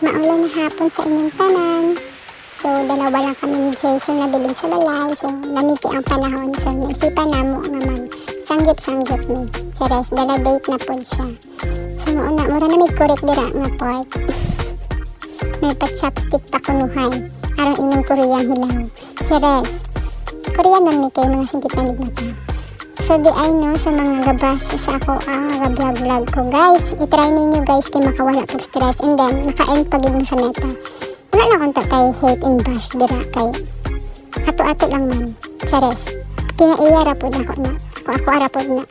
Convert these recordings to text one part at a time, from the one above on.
Maulan na hapon sa inyong tanan. So, dalawa lang kami ni Jason na bilin sa balay. So, namiki ang panahon. So, naisipan na mo naman. Sanggip-sanggip ni. Cheres, dala date na po siya. So, mura na may korek dira nga part. May pa-chopstick pa kunuhay. Aron inyong Koreang hilaw. Cheres, Korean lang ni kayo mga singkit-tanig na ta. So, di ay no, sa mga gabash sa ako, ga-vlog-vlog ko. Guys, itry ninyo guys kay makawala pag stress. And then, naka-end pagid mo sa meta. Wala lang kung kay hate and bash dira kay ato-ato lang man. Chares. Kinaiya rapod ako na. Ako arapod na.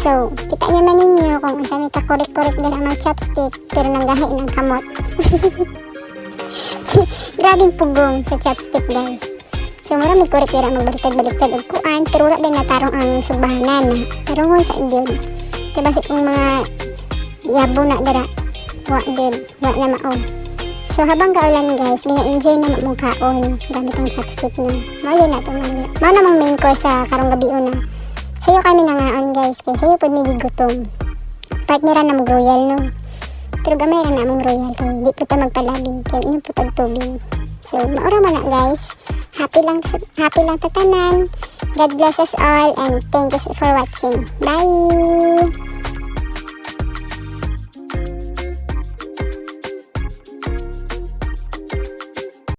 So, kita niya man ninyo kung unsa may kakorek-korek dira mga chopstick pero nanggahi ng kamot. Grabing pugong sa chopstick guys. So, mura may korek dira magbaliktad-baliktad og kuan pero wala din natarong ang subahanan na. Pero mo sa indyod. Kaya basi kung mga yabo na dira. Wa na mao. So, habang kaulan guys, gina-enjoy na mong kaon gamit ang chopstick na. Mali na ito. Mao namang main course sa karong gabi una. Sayo kami nangaon guys, kaya sayo po may gutom. Partnera na mag-royal no. Pero gamay na namang royal kaya di po ta magpalabi. Kaya inom po tag-tubig. So, maura man na guys. Happy lang sa tanan. God bless us all and thank you for watching. Bye!